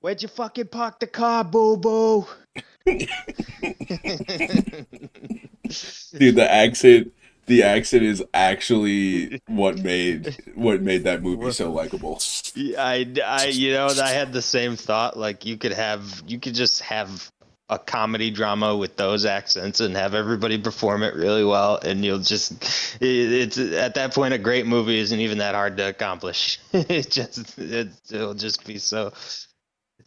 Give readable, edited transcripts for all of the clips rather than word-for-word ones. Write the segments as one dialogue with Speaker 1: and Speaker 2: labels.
Speaker 1: Where'd you fucking park the car, boo boo?
Speaker 2: Dude, the accent is actually what made that movie so likable.
Speaker 1: Yeah, I had the same thought. Like you could just have a comedy drama with those accents and have everybody perform it really well, and it's at that point a great movie isn't even that hard to accomplish.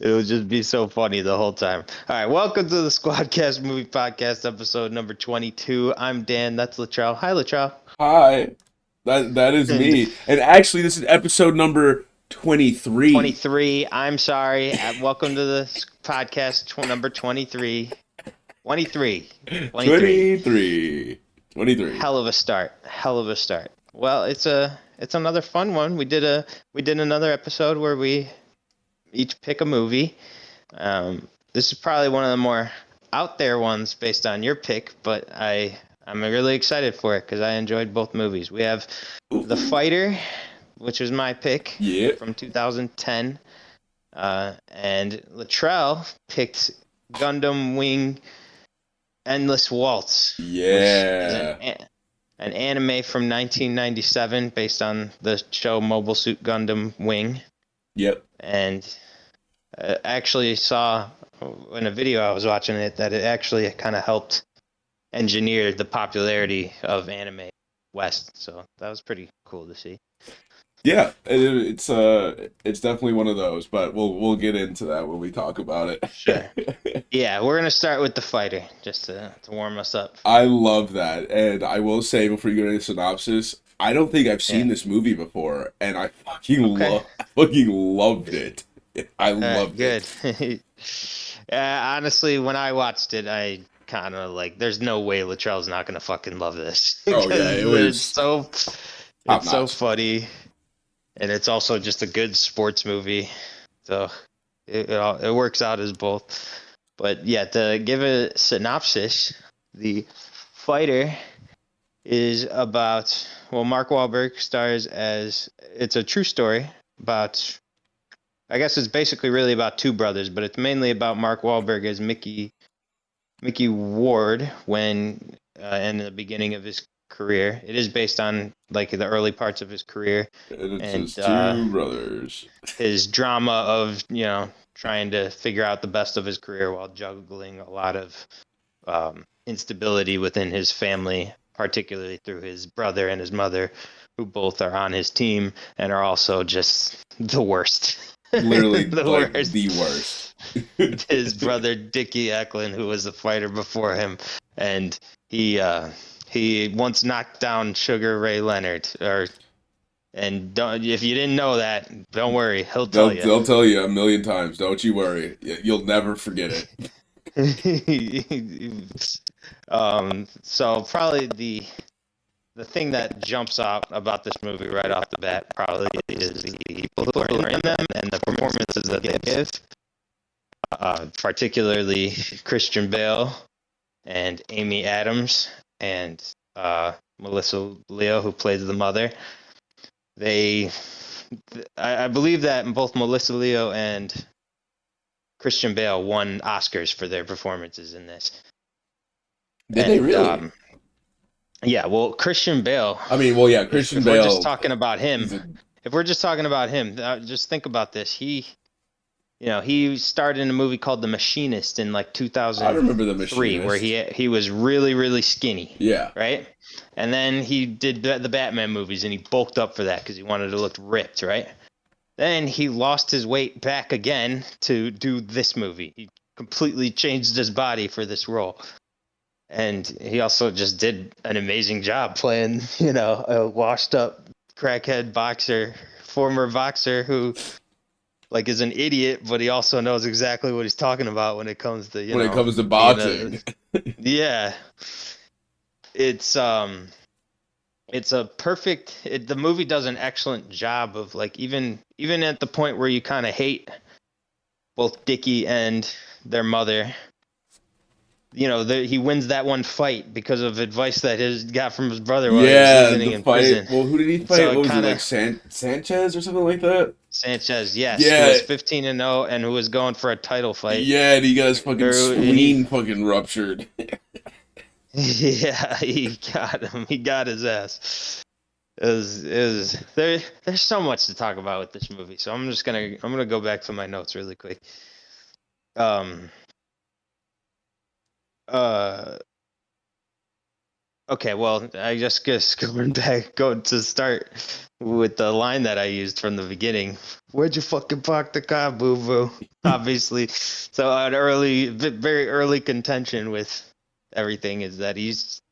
Speaker 1: It'll just be so funny the whole time. All right, welcome to the Squadcast Movie Podcast, episode number 22. I'm Dan. That's Latrell. Hi, Latrell.
Speaker 2: Hi, that is
Speaker 1: And
Speaker 2: me. And actually, this is episode number 23.
Speaker 1: 23. I'm sorry. Welcome to the podcast number 23. 23. 23.
Speaker 2: 23. 23.
Speaker 1: Hell of a start. Hell of a start. Well, it's another fun one. We did another episode where we each pick a movie. This is probably one of the more out there ones based on your pick, but I'm really excited for it because I enjoyed both movies. We have The Fighter, which was my pick
Speaker 2: Yeah.
Speaker 1: from 2010, and Latrell picked Gundam Wing Endless Waltz, which is
Speaker 2: Yeah.
Speaker 1: an anime from 1997 based on the show Mobile Suit Gundam Wing.
Speaker 2: Yep.
Speaker 1: And actually saw in a video I was watching that it actually kind of helped engineer the popularity of anime West. So that was pretty cool to see.
Speaker 2: Yeah. It's definitely one of those, but we'll get into that when we talk about
Speaker 1: Sure.
Speaker 2: it.
Speaker 1: Yeah, we're gonna start with The Fighter just to warm us up.
Speaker 2: I love that, and I will say before you go into the synopsis, I don't think I've seen
Speaker 1: Yeah.
Speaker 2: this movie before, and I fucking
Speaker 1: Okay.
Speaker 2: fucking loved it. I
Speaker 1: All right.
Speaker 2: loved it.
Speaker 1: Good. Honestly, when I watched it, I kind of like. There's no way Latrell's not gonna fucking love this
Speaker 2: Oh yeah, it
Speaker 1: because
Speaker 2: was top
Speaker 1: it's so
Speaker 2: notch.
Speaker 1: funny. And it's also just a good sports movie, so it works out as both. But yeah, to give a synopsis, The Fighter is about Mark Wahlberg stars as it's a true story about. I guess it's basically really about two brothers, but it's mainly about Mark Wahlberg as Mickey Ward when in the beginning of his career. It is based on like the early parts of his career
Speaker 2: And it's
Speaker 1: and
Speaker 2: his two brothers.
Speaker 1: his drama of trying to figure out the best of his career while juggling a lot of instability within his family, particularly through his brother and his mother, who both are on his team and are also just the worst.
Speaker 2: Literally,
Speaker 1: The
Speaker 2: like
Speaker 1: worst.
Speaker 2: the worst.
Speaker 1: His brother Dickie Eklund, who was the fighter before him, and he once knocked down Sugar Ray Leonard, and if you didn't know that, don't worry, he'll tell
Speaker 2: They'll
Speaker 1: you.
Speaker 2: they'll tell you a million times. Don't you worry. You'll never forget it.
Speaker 1: So probably the thing that jumps out about this movie right off the bat probably is the people who are in them and the performances that they give, particularly Christian Bale and Amy Adams and Melissa Leo, who plays the mother. I believe that both Melissa Leo and Christian Bale won Oscars for their performances in this.
Speaker 2: Did they really?
Speaker 1: Yeah, well, Christian Bale.
Speaker 2: I mean, well, yeah, Christian
Speaker 1: If
Speaker 2: Bale.
Speaker 1: we're just talking about him,
Speaker 2: He's a,
Speaker 1: just think about this. He starred in a movie called The Machinist in like
Speaker 2: I remember the
Speaker 1: 2003,
Speaker 2: Machinist.
Speaker 1: where he was really, really skinny,
Speaker 2: Yeah.
Speaker 1: right? And then he did the Batman movies, and he bulked up for that because he wanted to look ripped, right? Then he lost his weight back again to do this movie. He completely changed his body for this role. And he also just did an amazing job playing, a washed up crackhead former boxer who like is an idiot, but he also knows exactly what he's talking about when it comes to,
Speaker 2: When it comes to
Speaker 1: being
Speaker 2: boxing.
Speaker 1: yeah. It's a perfect the movie does an excellent job of like even at the point where you kind of hate both Dickie and their mother. he wins that one fight because of advice that he got from his brother while he was
Speaker 2: Yeah,
Speaker 1: visiting
Speaker 2: the
Speaker 1: in
Speaker 2: fight.
Speaker 1: prison.
Speaker 2: Well, who did he
Speaker 1: And so
Speaker 2: fight?
Speaker 1: it
Speaker 2: What was it
Speaker 1: kind
Speaker 2: like
Speaker 1: of
Speaker 2: Sanchez or something like that?
Speaker 1: Sanchez, yes, who
Speaker 2: Yeah,
Speaker 1: was 15-0 and who was going for a title fight.
Speaker 2: yeah, and he got his fucking
Speaker 1: And he
Speaker 2: spleen fucking ruptured.
Speaker 1: yeah, he got him. He got his ass. There's so much to talk about with this movie, so I'm gonna go back to my notes really quick. Um uh okay, well, I just guess going to start with the line that I used from the beginning. Where'd you fucking park the car, boo boo? Obviously. So an very early contention with everything is that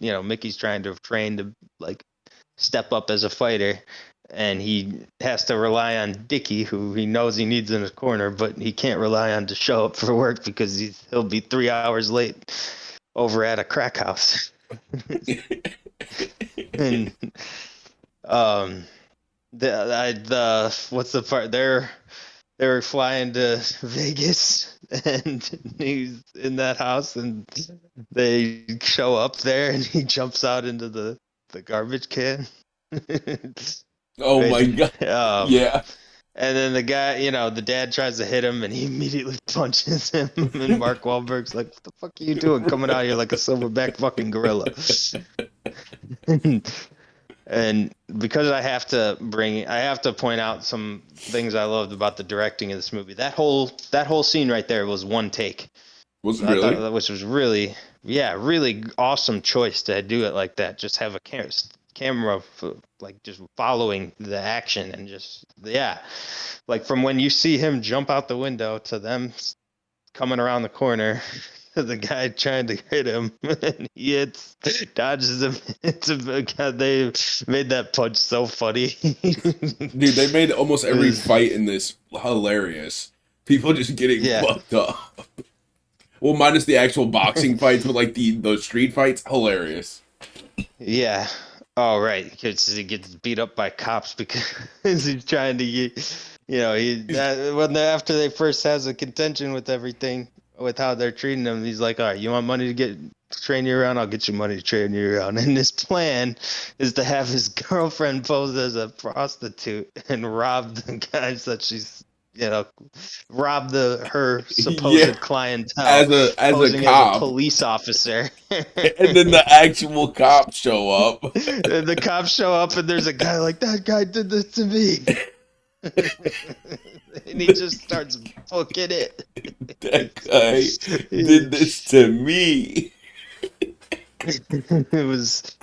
Speaker 1: Mickey's trying to train to like step up as a fighter, and he has to rely on Dickie, who he knows he needs in his corner, but he can't rely on to show up for work because he'll be 3 hours late over at a crack house. And um, the what's the part they're flying to Vegas, and he's in that house, and they show up there, and he jumps out into the garbage can.
Speaker 2: Oh
Speaker 1: Right.
Speaker 2: my god. Yeah.
Speaker 1: And then the guy, the dad tries to hit him, and he immediately punches him. And Mark Wahlberg's like, "What the fuck are you doing, coming out here like a silverback fucking gorilla?" And because I have to point out some things I loved about the directing of this movie. That whole scene right there was one take.
Speaker 2: Was it
Speaker 1: So I thought
Speaker 2: really?
Speaker 1: that which was really, yeah, really awesome choice to do it like that. Just have a camera like just following the action, and just, yeah, like from when you see him jump out the window to them coming around the corner, the guy trying to hit him, and he dodges him, hits him. God, they made that punch so funny.
Speaker 2: Dude, they made almost
Speaker 1: It
Speaker 2: every
Speaker 1: was,
Speaker 2: fight in this hilarious. People just getting
Speaker 1: yeah,
Speaker 2: fucked up. Well, minus the actual boxing fights, but like those street fights, hilarious.
Speaker 1: yeah. Oh, right, because he gets beat up by cops because he's trying to get, after they first has a contention with everything, with how they're treating him, he's like, all right, you want money to train you around? I'll get you money to train you around. And his plan is to have his girlfriend pose as a prostitute and rob the guys that she's, rob her
Speaker 2: Yeah,
Speaker 1: supposed clientele,
Speaker 2: as a
Speaker 1: posing as a
Speaker 2: cop,
Speaker 1: police officer.
Speaker 2: and then the actual cops show up.
Speaker 1: And the cops show up, and there's a guy like, that guy did this to me. And he just starts booking it.
Speaker 2: That guy did
Speaker 1: It
Speaker 2: this to me.
Speaker 1: was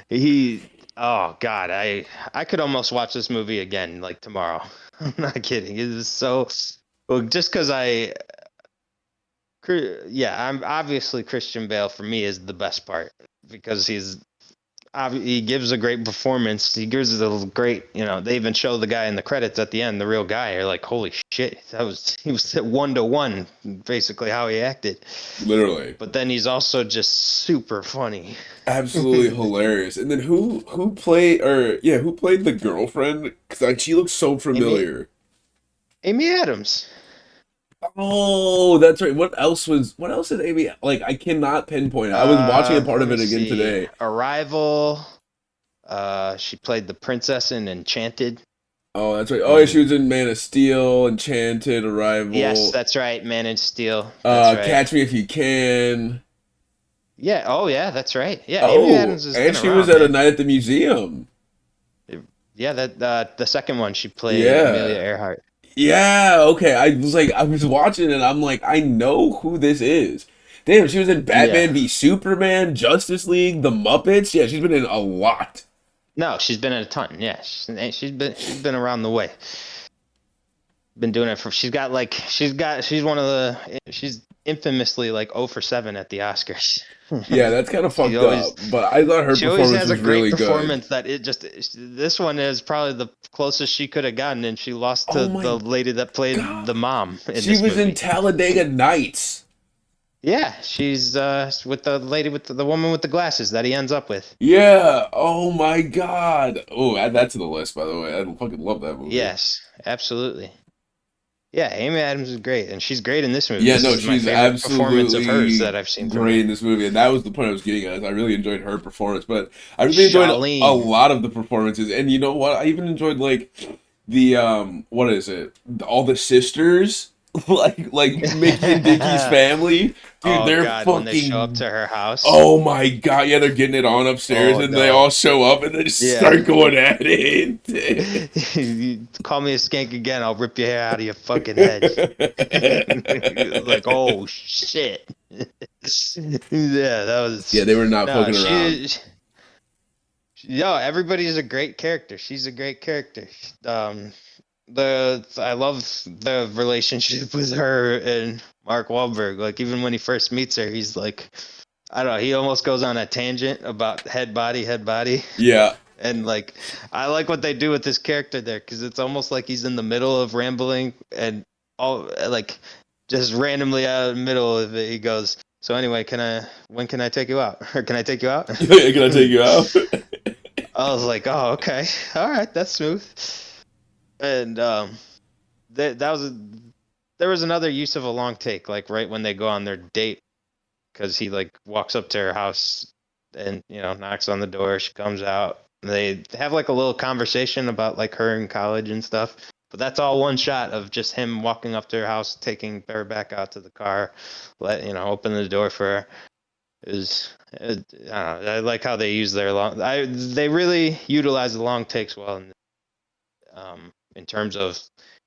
Speaker 1: he oh god, I could almost watch this movie again like tomorrow. I'm not kidding. It is so, well, just because yeah, I'm obviously Christian Bale for me is the best part, because he gives a great performance. He gives it a great, they even show the guy in the credits at the end, the real guy. You're like, holy shit, he was at 1-to-1, basically how he acted.
Speaker 2: Literally.
Speaker 1: But then he's also just super funny.
Speaker 2: Absolutely hilarious. And then who played the girlfriend? Because like, she looks so
Speaker 1: Amy
Speaker 2: familiar.
Speaker 1: Amy Adams.
Speaker 2: Oh, that's right. What else is Amy like? I cannot pinpoint it. I was watching a part
Speaker 1: Let
Speaker 2: of
Speaker 1: me
Speaker 2: it again
Speaker 1: see.
Speaker 2: today.
Speaker 1: Arrival. She played the princess in Enchanted.
Speaker 2: Oh, that's right. Oh, yeah, she
Speaker 1: When
Speaker 2: was in Man of Steel, Enchanted,
Speaker 1: Yes,
Speaker 2: Arrival,
Speaker 1: that's right. Man and Steel. That's right.
Speaker 2: Catch Me If You Can.
Speaker 1: Yeah. Oh, yeah. That's right. Yeah. Amy
Speaker 2: Oh,
Speaker 1: Adams has
Speaker 2: and
Speaker 1: been
Speaker 2: she was
Speaker 1: around,
Speaker 2: at a
Speaker 1: man.
Speaker 2: night at the museum.
Speaker 1: Yeah. That the second one she played Amelia
Speaker 2: Yeah.
Speaker 1: Earhart.
Speaker 2: Yeah, okay. I was watching it and I'm like, I know who this is. Damn, she was in
Speaker 1: Yeah.
Speaker 2: Batman v Superman, Justice League, The Muppets. Yeah, she's been in a lot.
Speaker 1: No, she's been in a ton. Yeah. She's been around the way. Been doing it for. She's infamously like 0 for 7 at the Oscars.
Speaker 2: Yeah, that's kind of
Speaker 1: She
Speaker 2: fucked
Speaker 1: always
Speaker 2: up, but I thought her
Speaker 1: She always
Speaker 2: performance
Speaker 1: has a
Speaker 2: was
Speaker 1: great
Speaker 2: really good.
Speaker 1: performance that this one is probably the closest she could have gotten, and she lost
Speaker 2: Oh
Speaker 1: to
Speaker 2: my
Speaker 1: the lady that played
Speaker 2: god.
Speaker 1: the mom in
Speaker 2: She
Speaker 1: this
Speaker 2: was in
Speaker 1: movie.
Speaker 2: Talladega Nights.
Speaker 1: Yeah, she's with the lady with the woman with the glasses that he ends up with.
Speaker 2: Yeah. Oh my god. Oh, add that to the list, by the way. I fucking love that movie.
Speaker 1: Yes, absolutely. Yeah, Amy Adams is great, and she's great in this movie.
Speaker 2: Yeah,
Speaker 1: This
Speaker 2: no,
Speaker 1: is my
Speaker 2: she's
Speaker 1: favorite performance of hers that
Speaker 2: absolutely
Speaker 1: I've seen from
Speaker 2: great
Speaker 1: her.
Speaker 2: in this movie, and that was the point I was getting at. Is I really enjoyed her performance, but I really enjoyed a
Speaker 1: Charlene.
Speaker 2: lot of the performances. And you know what? I even enjoyed like the what is it? All the sisters, like Mickey and Dickie's family, dude.
Speaker 1: Oh
Speaker 2: They're
Speaker 1: God, when they show up
Speaker 2: fucking.
Speaker 1: to her house.
Speaker 2: Oh my god! Yeah, they're getting it on upstairs,
Speaker 1: Oh
Speaker 2: and they
Speaker 1: no.
Speaker 2: all show up, and they just
Speaker 1: Yeah.
Speaker 2: start going at it.
Speaker 1: You call me a skank again, I'll rip your hair out of your fucking head. Like, oh shit. Yeah, that
Speaker 2: Yeah, they were
Speaker 1: was
Speaker 2: not
Speaker 1: no,
Speaker 2: fucking around.
Speaker 1: no, everybody's a great character. She's a great character. Um, the I love the relationship with her and Mark Wahlberg. Like even when he first meets her, he's like, I don't know, he almost goes on a tangent about head body.
Speaker 2: Yeah,
Speaker 1: And like, I like what they do with this character there because it's almost like he's in the middle of rambling and all like just randomly out of the middle of it, he goes, "So anyway, when can I take you out? Or can I take you out?"
Speaker 2: can I take you out?
Speaker 1: I was like, "Oh, okay, all right, that's smooth." And that was there was another use of a long take, like right when they go on their date, because he like walks up to her house and knocks on the door. She comes out. They have like a little conversation about like her in college and stuff. But that's all one shot of just him walking up to her house, taking her back out to the car, open the door for her. I don't know, I like how they use their they really utilize the long takes well in terms of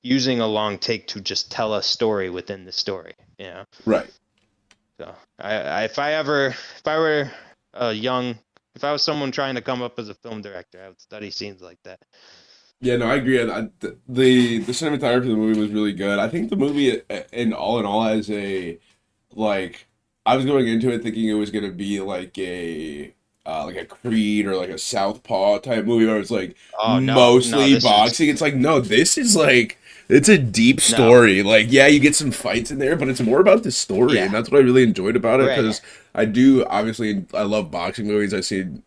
Speaker 1: using a long take to just tell a story within the story.
Speaker 2: Right.
Speaker 1: So if I were a young, if I was someone trying to come up as a film director, I would study scenes like that.
Speaker 2: Yeah, no, I agree. The cinematography of the movie was really good. I think the movie, in all, has a like. I was going into it thinking it was gonna be like a Creed or like a Southpaw type movie where it's like
Speaker 1: Oh no, no,
Speaker 2: mostly
Speaker 1: this is
Speaker 2: boxing. It's like no, this is like it's a deep
Speaker 1: no,
Speaker 2: story. Like yeah, you get some fights in there, but it's more about the story, and
Speaker 1: yeah,
Speaker 2: that's what I really enjoyed about it
Speaker 1: right,
Speaker 2: because I do obviously I love boxing movies. I've seen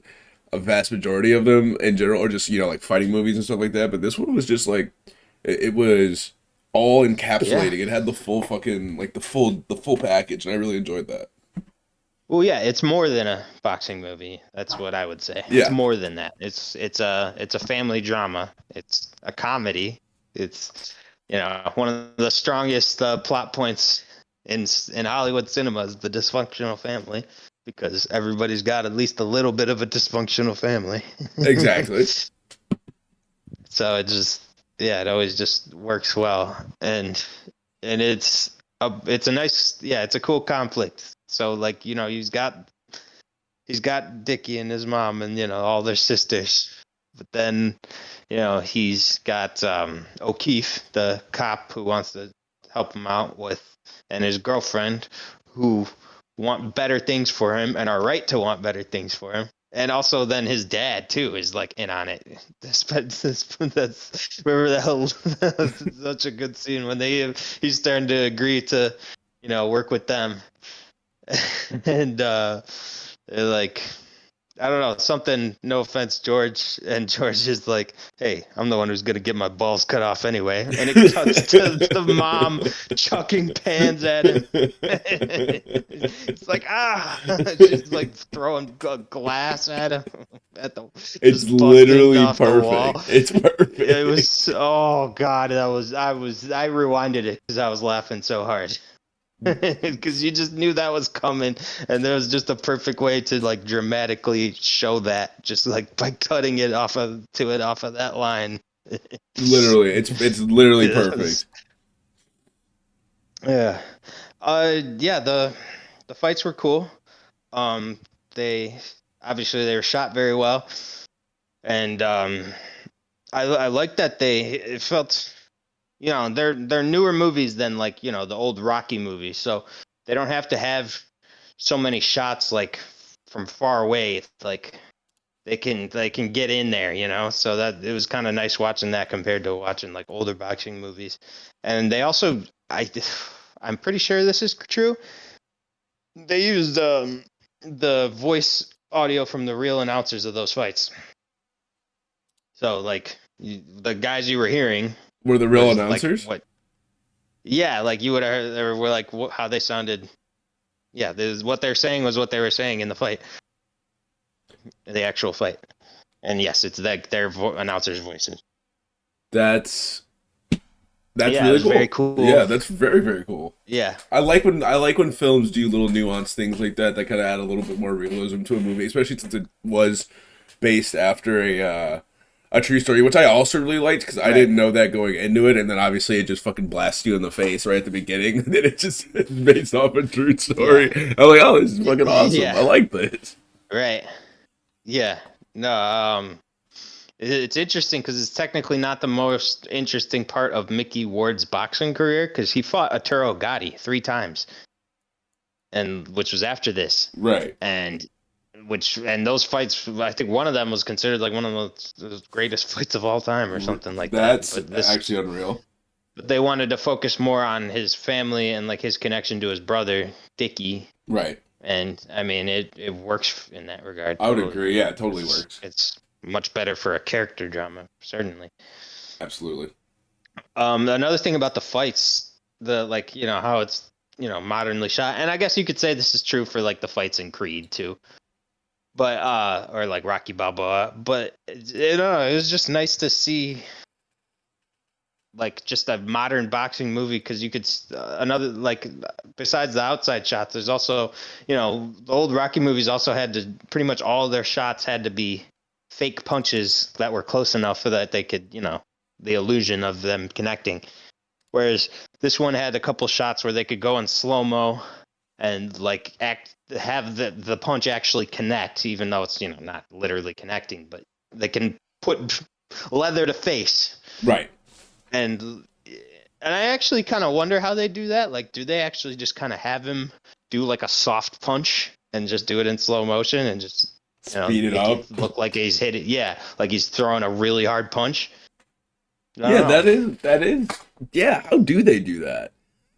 Speaker 2: a vast majority of them in general, or just like fighting movies and stuff like that. But this one was just like it was all
Speaker 1: yeah.
Speaker 2: encapsulating. It had the full fucking like the full package, and I really enjoyed that.
Speaker 1: Well, yeah, it's more than a boxing movie. That's what I would say. It's
Speaker 2: Yeah,
Speaker 1: more than that. It's a family drama. It's a comedy. It's one of the strongest plot points in Hollywood cinema is the dysfunctional family because everybody's got at least a little bit of a dysfunctional family.
Speaker 2: exactly.
Speaker 1: So it just it always just works well and it's a nice it's a cool conflict. So like he's got Dickie and his mom and all their sisters, but then he's got O'Keefe, the cop who wants to help him out with, and his girlfriend who want better things for him and are right to want better things for him. And also, then his dad too is like in on it. That's remember that whole that's such a good scene when he's starting to agree to work with them, and they're like I don't know, something, no offense, George. And George is like, hey, I'm the one who's going to get my balls cut off anyway. And it cuts to the mom chucking pans at him. It's like, she's like throwing glass at him,
Speaker 2: It's
Speaker 1: just busting
Speaker 2: literally
Speaker 1: off the wall.
Speaker 2: perfect. It's
Speaker 1: It
Speaker 2: perfect.
Speaker 1: was, oh God, I rewinded it because I was laughing so hard. Because you just knew that was coming, and there was just a perfect way to like dramatically show that, just like by cutting it off of that line.
Speaker 2: Literally, it's literally
Speaker 1: It was-
Speaker 2: perfect.
Speaker 1: yeah, yeah. The fights were cool. Um, they obviously they were shot very well, and I like that it felt they're newer movies than like the old Rocky movies, so they don't have to have so many shots like from far away. It's like they can get in there, so that it was kind of nice watching that compared to watching like older boxing movies. And they also I'm pretty sure this is true, they used the voice audio from the real announcers of those fights, so like the guys you were hearing
Speaker 2: Were the real
Speaker 1: was like
Speaker 2: announcers?
Speaker 1: what. Yeah, like you would have, or were like how they sounded. Yeah, what they're saying was what they were saying in the fight, the actual fight. And yes, it's like their announcers' voices.
Speaker 2: That's that's
Speaker 1: Yeah, it
Speaker 2: really
Speaker 1: was very
Speaker 2: cool. Yeah,
Speaker 1: cool.
Speaker 2: that's very, very cool.
Speaker 1: Yeah,
Speaker 2: I like when films do little nuanced things like that kind of add a little bit more realism to a movie, especially since it was based after a true story, which I also really liked because I
Speaker 1: right.
Speaker 2: didn't know that going into it, and then obviously it just fucking blasts you in the face right at the beginning, and then it just it's based off a true
Speaker 1: Yeah,
Speaker 2: story. I'm like, oh, this is fucking awesome. I
Speaker 1: yeah,
Speaker 2: like this.
Speaker 1: right. Yeah, no. It's interesting because it's technically not the most interesting part of Mickey Ward's boxing career because he fought Arturo Gatti 3 times, and which was after this,
Speaker 2: Right.
Speaker 1: and those fights, I think one of them was considered like one of the greatest fights of all time or something like that.
Speaker 2: That's
Speaker 1: But
Speaker 2: actually unreal.
Speaker 1: they wanted to focus more on his family and like his connection to his brother Dickie,
Speaker 2: Right.
Speaker 1: and I mean it works in that regard
Speaker 2: I would
Speaker 1: totally.
Speaker 2: agree. Yeah, it totally
Speaker 1: It's
Speaker 2: works.
Speaker 1: it's much better for a character drama, certainly.
Speaker 2: Absolutely.
Speaker 1: Another thing about the fights, the like how it's modernly shot, and I guess you could say this is true for like the fights in Creed too, but or like Rocky Balboa, but it was just nice to see like just a modern boxing movie because you could another like besides the outside shots, there's also the old Rocky movies also had to pretty much all their shots had to be fake punches that were close enough so that they could the illusion of them connecting. Whereas this one had a couple shots where they could go in slow mo and like have the punch actually connect, even though it's not literally connecting, but they can put leather to face.
Speaker 2: Right.
Speaker 1: And I actually kind of wonder how they do that. Like, do they actually just kind of have him do like a soft punch and just do it in slow motion and just
Speaker 2: Speed it
Speaker 1: make
Speaker 2: up.
Speaker 1: it look like he's hit it? Yeah, like he's throwing a really hard punch. I don't
Speaker 2: Yeah,
Speaker 1: know.
Speaker 2: that is. Yeah, how do they do that?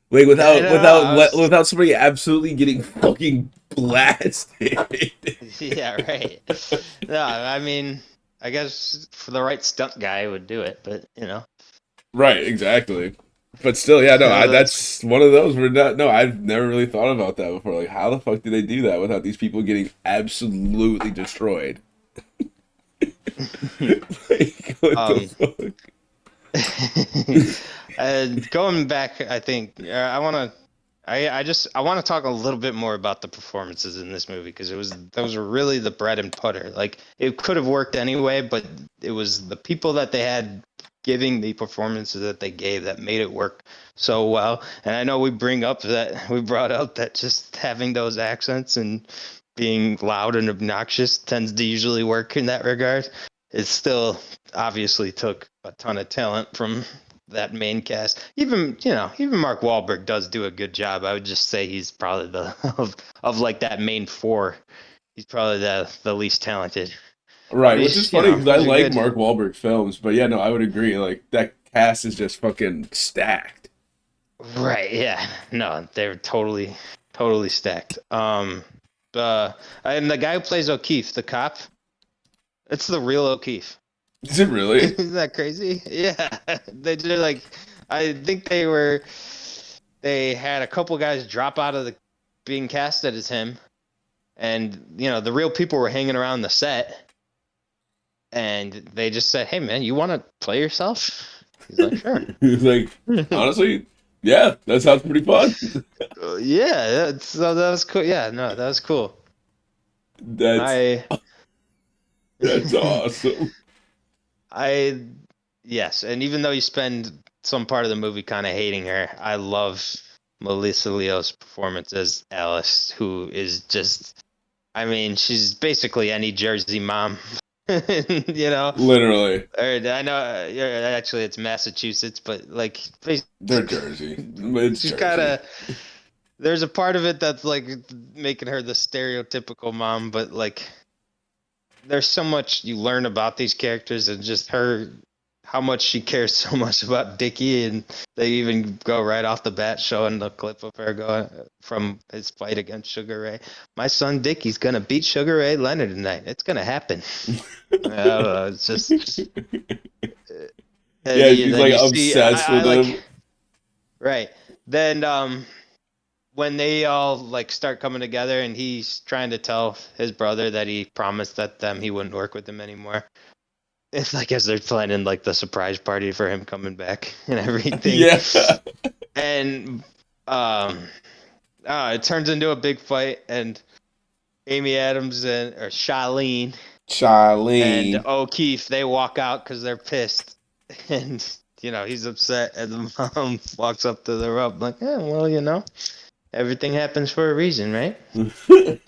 Speaker 2: Like
Speaker 1: I
Speaker 2: without
Speaker 1: don't know. I
Speaker 2: without
Speaker 1: was
Speaker 2: without somebody absolutely getting fucking blasted.
Speaker 1: yeah, right. No, I mean, I guess for the right stunt guy would do it, but
Speaker 2: Right, exactly. But still, yeah, no,
Speaker 1: that's
Speaker 2: that's one of those where not. No, I've never really thought about that before. Like, how the fuck do they do that without these people getting absolutely destroyed? Like, what the
Speaker 1: um
Speaker 2: fuck?
Speaker 1: and going back, I think I want to talk a little bit more about the performances in this movie because those were really the bread and butter. Like it could have worked anyway, but it was the people that they had giving the performances that they gave that made it work so well. And I know we brought out that just having those accents and being loud and obnoxious tends to usually work in that regard. It still obviously took a ton of talent from that main cast. Even Mark Wahlberg does do a good job. I would just say he's probably the of like that main four. He's probably the least talented. But
Speaker 2: Right, which is
Speaker 1: he's
Speaker 2: funny because I
Speaker 1: he's a
Speaker 2: like
Speaker 1: good.
Speaker 2: Mark Wahlberg films, but yeah, no, I would agree. Like that cast is just fucking stacked.
Speaker 1: Right, yeah. No, they're totally stacked. And the guy who plays O'Keefe, the cop, it's the real O'Keefe.
Speaker 2: Is it really?
Speaker 1: Isn't that crazy? Yeah. They did like I think they had a couple guys drop out of the being casted as him, and the real people were hanging around the set, and they just said, "Hey man, you want to play yourself?" He's like, "Sure."
Speaker 2: He's like, honestly, yeah, that sounds pretty fun.
Speaker 1: Yeah, so that was cool. Yeah, no, that was cool.
Speaker 2: That's
Speaker 1: I
Speaker 2: that's awesome.
Speaker 1: I yes, and even though you spend some part of the movie kind of hating her, I love Melissa Leo's performance as Alice, who is just I mean, she's basically any Jersey mom. you know,
Speaker 2: Literally,
Speaker 1: or I know yeah, actually it's Massachusetts, but like
Speaker 2: they're Jersey. It's
Speaker 1: she's kind
Speaker 2: Jersey.
Speaker 1: of there's a part of it that's like making her the stereotypical mom, but like there's so much you learn about these characters and just her how much she cares so much about Dickie, and they even go right off the bat showing the clip of her going from his fight against Sugar Ray. My son Dickie's gonna beat Sugar Ray Leonard tonight. It's gonna happen. I don't know. It's just
Speaker 2: Yeah,
Speaker 1: and
Speaker 2: she's
Speaker 1: then
Speaker 2: like
Speaker 1: you see
Speaker 2: obsessed
Speaker 1: I
Speaker 2: with
Speaker 1: like
Speaker 2: him.
Speaker 1: right. then when they all like start coming together and he's trying to tell his brother that he promised that he wouldn't work with him anymore. It's like as they're planning like the surprise party for him coming back and everything.
Speaker 2: Yeah.
Speaker 1: And it turns into a big fight, and Amy Adams or Charlene and
Speaker 2: Charlene.
Speaker 1: O'Keefe, they walk out because they're pissed. And, he's upset. And the mom walks up to the rope like, well, everything happens for a reason, right? Why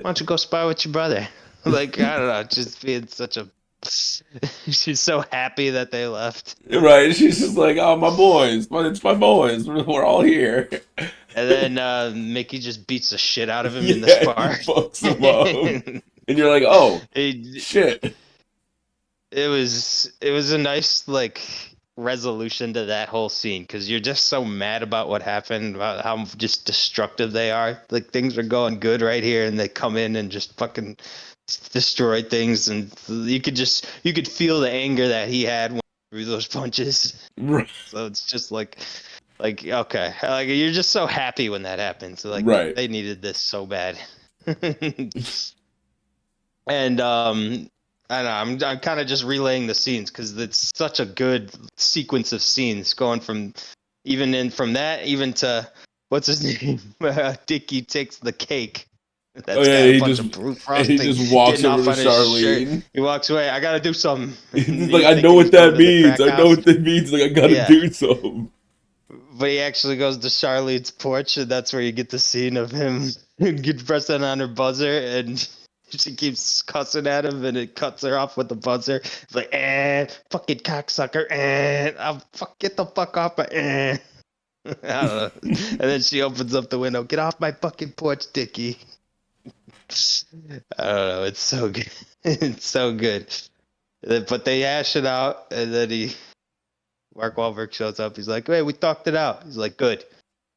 Speaker 1: don't you go spy with your brother? Like, I don't know, just being such a... She's so happy that they left.
Speaker 2: Right. She's just like, oh, my boys. It's my boys. We're all here.
Speaker 1: And then Mickey just beats the shit out of him in the
Speaker 2: Yeah, he
Speaker 1: spar.
Speaker 2: fucks him up. And you're like, oh, shit.
Speaker 1: It was a nice like resolution to that whole scene because you're just so mad about what happened, about how just destructive they are. Like things are going good right here, and they come in and just fucking destroy things, and you could feel the anger that he had when he threw those punches.
Speaker 2: Right.
Speaker 1: So it's just like okay, like you're just so happy when that happens. Like
Speaker 2: Right.
Speaker 1: they needed this so bad. And I don't know, I'm kind of just relaying the scenes because it's such a good sequence of scenes going from that even to what's his name? Dickie takes the cake.
Speaker 2: Oh
Speaker 1: That's
Speaker 2: yeah,
Speaker 1: got a bunch of frosting
Speaker 2: he just walks
Speaker 1: getting
Speaker 2: over
Speaker 1: off
Speaker 2: to
Speaker 1: on his shirt.
Speaker 2: Charlene.
Speaker 1: He walks away. I gotta do something.
Speaker 2: He's like,
Speaker 1: You
Speaker 2: I know
Speaker 1: thinking
Speaker 2: what
Speaker 1: he's going
Speaker 2: that
Speaker 1: to the
Speaker 2: means.
Speaker 1: crack
Speaker 2: I know
Speaker 1: house?
Speaker 2: what that means. Like, I gotta
Speaker 1: Yeah.
Speaker 2: do something.
Speaker 1: But he actually goes to Charlene's porch, and that's where you get the scene of him pressing on her buzzer, and she keeps cussing at him, and it cuts her off with the buzzer. It's like, fucking cocksucker, I'll get the fuck off my, I don't know. And then she opens up the window, get off my fucking porch, Dickie. I don't know, it's so good. It's so good. But they hash it out, and then Mark Wahlberg shows up. He's like, hey, we talked it out. He's like, good.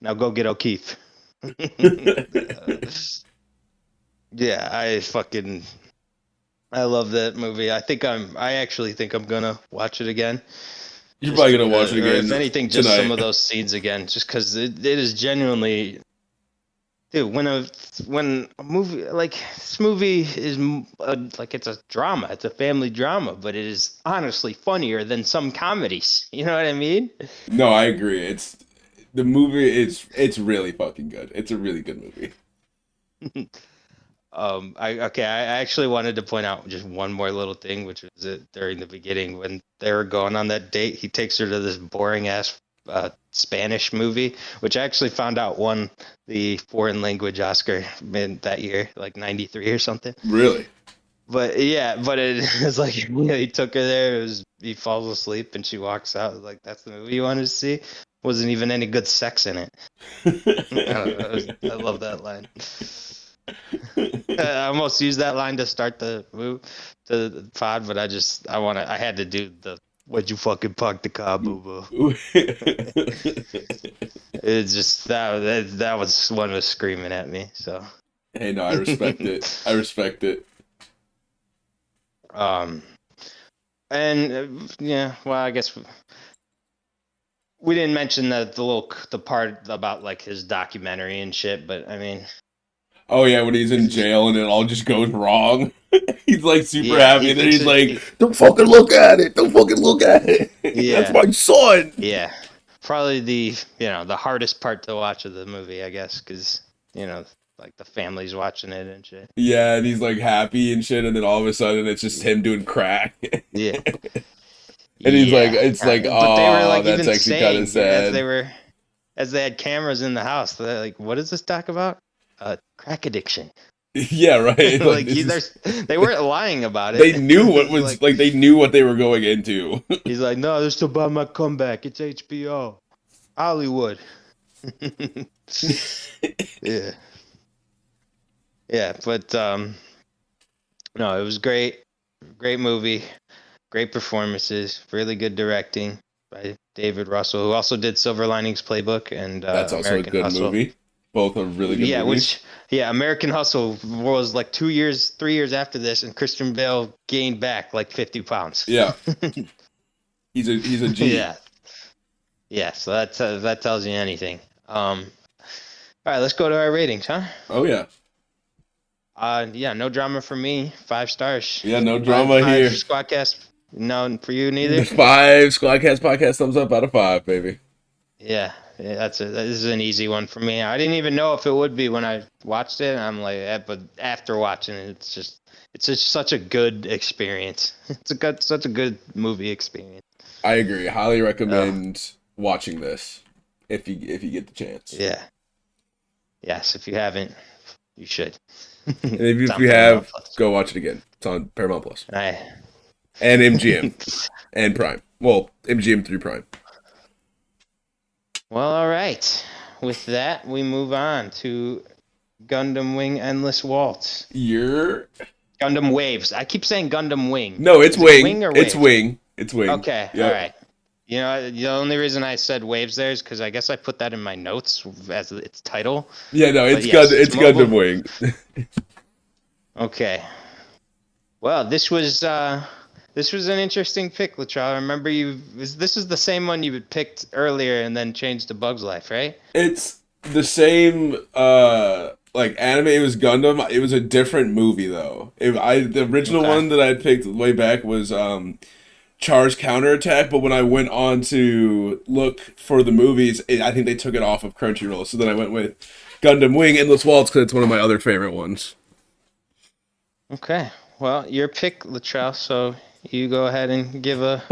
Speaker 1: Now go get O'Keefe. Yeah, I love that movie. I actually think I'm gonna watch it again.
Speaker 2: You're probably gonna watch it
Speaker 1: Or
Speaker 2: again
Speaker 1: if anything, just some
Speaker 2: tonight.
Speaker 1: of those scenes again, just because it is genuinely, dude. When a movie like this movie is like it's a drama, it's a family drama, but it is honestly funnier than some comedies. You know what I mean?
Speaker 2: No, I agree. The movie. It's really fucking good. It's a really good movie.
Speaker 1: I actually wanted to point out just one more little thing, which was during the beginning when they were going on that date. He takes her to this boring ass Spanish movie, which I actually found out won the foreign language Oscar in that year, like '93 or something.
Speaker 2: Really.
Speaker 1: But yeah, but it was like he took her there. He falls asleep and she walks out. Like that's the movie you wanted to see. Wasn't even any good sex in it. I don't know. I love that line. I almost used that line to start the pod, but I had to do the "Why'd you fucking park the car, boo boo?" It's just that was one was screaming at me. So
Speaker 2: Hey, no, I respect it. I respect it.
Speaker 1: And yeah, well, I guess we didn't mention the part about like his documentary and shit, but I mean,
Speaker 2: Oh yeah, when he's in jail and it all just goes wrong. He's like super
Speaker 1: yeah,
Speaker 2: happy,
Speaker 1: he
Speaker 2: and then
Speaker 1: thinks
Speaker 2: he's like, "Don't fucking look at it! Don't fucking look at it! That's
Speaker 1: yeah,
Speaker 2: my son!"
Speaker 1: yeah, probably the hardest part to watch of the movie, I guess, because like the family's watching it and shit.
Speaker 2: Yeah, and he's like happy and shit, and then all of a sudden it's just him doing crack.
Speaker 1: Yeah,
Speaker 2: And he's like,
Speaker 1: yeah,
Speaker 2: it's like,
Speaker 1: but they were
Speaker 2: oh,
Speaker 1: like
Speaker 2: that's
Speaker 1: even
Speaker 2: actually kind of
Speaker 1: saying
Speaker 2: sad.
Speaker 1: as they had cameras in the house, they're like, what does this talk about? Crack addiction.
Speaker 2: Yeah, right. Like
Speaker 1: Like
Speaker 2: this is,
Speaker 1: they weren't lying about
Speaker 2: they
Speaker 1: it.
Speaker 2: knew what
Speaker 1: It's
Speaker 2: was
Speaker 1: like
Speaker 2: like. They knew what they were going into.
Speaker 1: he's like, no, this is about my comeback. It's HBO, Hollywood. Yeah, yeah, but no, it was great, great movie, great performances, really good directing by David Russell, who also did Silver Linings Playbook and
Speaker 2: That's also a
Speaker 1: American
Speaker 2: good
Speaker 1: Hustle.
Speaker 2: movie. Both are really good
Speaker 1: Yeah,
Speaker 2: movies.
Speaker 1: American Hustle was like 3 years after this, and Christian Bale gained back like 50 pounds.
Speaker 2: Yeah, he's a G.
Speaker 1: Yeah, Yeah, so that tells you anything. All right, let's go to our ratings, huh?
Speaker 2: Oh yeah,
Speaker 1: Yeah, no drama for me. 5 stars.
Speaker 2: yeah, no
Speaker 1: Five
Speaker 2: drama
Speaker 1: five
Speaker 2: here.
Speaker 1: Squadcast. No, for you
Speaker 2: The
Speaker 1: neither.
Speaker 2: 5 Squadcast podcast thumbs up out of 5, baby.
Speaker 1: Yeah, this is an easy one for me. I didn't even know if it would be when I watched it. I'm like, but after watching it, it's just such a good experience. Such a good movie experience.
Speaker 2: I agree. Highly
Speaker 1: Oh,
Speaker 2: recommend watching this if you get the chance.
Speaker 1: yeah. Yes, if you haven't, you should.
Speaker 2: And if,
Speaker 1: It's
Speaker 2: if
Speaker 1: on
Speaker 2: you
Speaker 1: Paramount
Speaker 2: have,
Speaker 1: Plus.
Speaker 2: go watch it again. It's on Paramount Plus
Speaker 1: I
Speaker 2: and MGM and Prime. Well, MGM through Prime.
Speaker 1: Well, all right. With that, we move on to Gundam Wing Endless Waltz.
Speaker 2: You're
Speaker 1: Gundam Waves. I keep saying Gundam Wing.
Speaker 2: no, it's
Speaker 1: Is it
Speaker 2: Wing.
Speaker 1: Wing or
Speaker 2: It's
Speaker 1: Waves?
Speaker 2: Wing. It's Wing.
Speaker 1: Okay, all
Speaker 2: Yep.
Speaker 1: right. You know, the only reason I said Waves there is because I guess I put that in my notes as its title.
Speaker 2: Yeah, no,
Speaker 1: But
Speaker 2: it's
Speaker 1: yes, it's
Speaker 2: Gundam
Speaker 1: mobile.
Speaker 2: Wing.
Speaker 1: Okay. Well, this was an interesting pick, Latrell. I remember this is the same one you had picked earlier and then changed to Bug's Life, right?
Speaker 2: It's the same like anime. It was Gundam. It was a different movie though. The original
Speaker 1: Okay.
Speaker 2: one that I had picked way back was Char's Counterattack, but when I went on to look for the movies, I think they took it off of Crunchyroll. So then I went with Gundam Wing Endless Waltz because it's one of my other favorite ones.
Speaker 1: Okay. Well, your pick, Latrell, so you go ahead and give a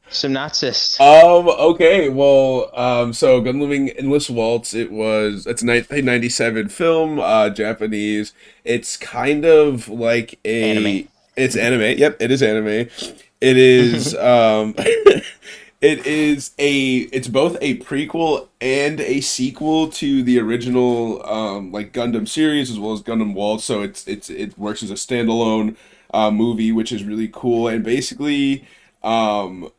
Speaker 1: synopsis.
Speaker 2: Okay, well, so Gundam Wing Endless Waltz, it's a 1997 film, Japanese. It's kind of like
Speaker 1: Anime.
Speaker 2: it's anime. Yep, it is anime. It is, it's both a prequel and a sequel to the original, like Gundam series as well as Gundam Waltz. So it works as a standalone, movie, which is really cool. And basically, um,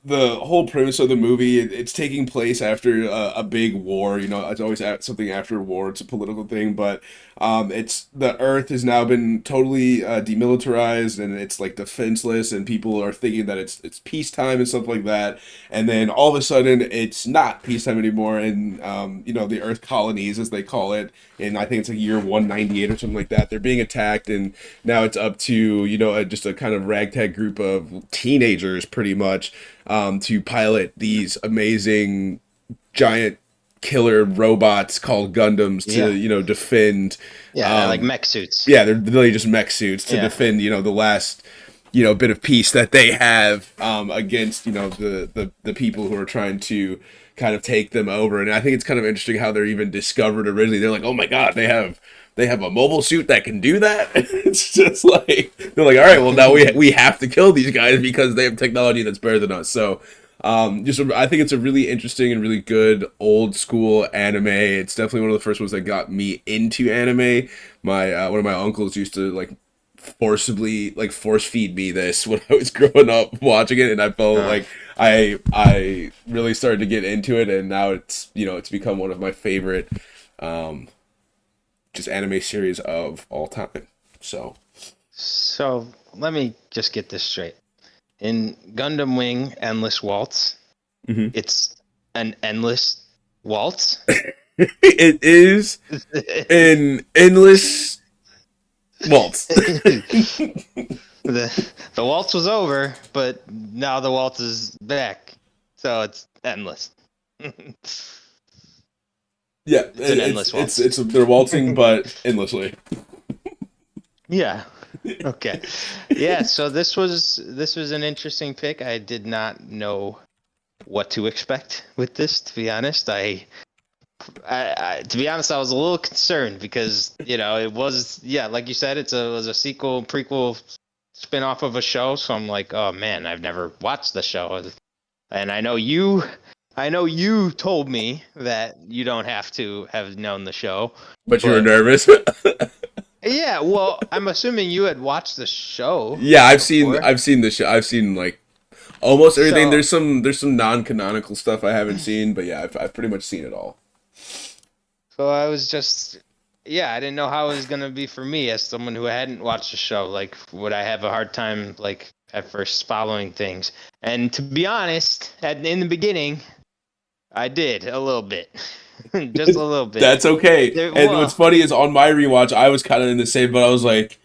Speaker 2: the whole premise of the movie, it's taking place after a big war. You know, it's always something after war. It's a political thing, but it's the earth has now been totally demilitarized, and it's like defenseless, and people are thinking that it's peacetime and stuff like that. And then all of a sudden it's not peacetime anymore, and you know, the earth colonies, as they call it, and I think it's like year 198 or something like that, they're being attacked. And now it's up to, you know, just a kind of ragtag group of teenagers pretty much, to pilot these amazing giant killer robots called Gundams to,
Speaker 1: Yeah.
Speaker 2: you know, defend.
Speaker 1: Yeah, they're like mech suits.
Speaker 2: Yeah, they're literally just mech suits to
Speaker 1: Yeah.
Speaker 2: defend, you know, the last, you know, bit of peace that they have, against, you know, the people who are trying to kind of take them over. And I think it's kind of interesting how they're even discovered originally. They're like, oh my god, they have a mobile suit that can do that. It's just like they're like, all right, well now we have to kill these guys because they have technology that's better than us. So just I think it's a really interesting and really good old school anime. It's definitely one of the first ones that got me into anime. My one of my uncles used to like forcibly like force feed me this when I was growing up watching it, and I felt
Speaker 1: Uh,
Speaker 2: like I really started to get into it, and now it's, you know, it's become one of my favorite, um, just anime series of all time. So
Speaker 1: so let me just get this straight. In Gundam Wing Endless Waltz,
Speaker 2: Mhm.
Speaker 1: it's an endless waltz.
Speaker 2: It is an endless waltz.
Speaker 1: The waltz was over, but now the waltz is back, so it's endless. It's
Speaker 2: Yeah,
Speaker 1: an endless waltz.
Speaker 2: it's they're waltzing but endlessly.
Speaker 1: Yeah. Okay. Yeah. So this was an interesting pick. I did not know what to expect with this. To be honest, to be honest, I was a little concerned because it was, yeah, like you said, was a sequel, prequel, spin off of a show. So I'm like, oh man, I've never watched the show, and I know you told me that you don't have to have known the show,
Speaker 2: But you were
Speaker 1: but
Speaker 2: nervous.
Speaker 1: yeah, well, I'm assuming you had watched the show
Speaker 2: Yeah,
Speaker 1: before.
Speaker 2: I've seen the show. I've seen like almost everything.
Speaker 1: So
Speaker 2: There's some non-canonical stuff I haven't seen, but yeah, I've pretty much seen it all.
Speaker 1: So I was just, yeah, I didn't know how it was gonna be for me as someone who hadn't watched the show. Like, would I have a hard time, like, at first following things? And to be honest, in the beginning, I did a little bit, just a little bit.
Speaker 2: That's okay. And what's
Speaker 1: Well,
Speaker 2: funny is on my rewatch, I was kind of in the same, but I was like,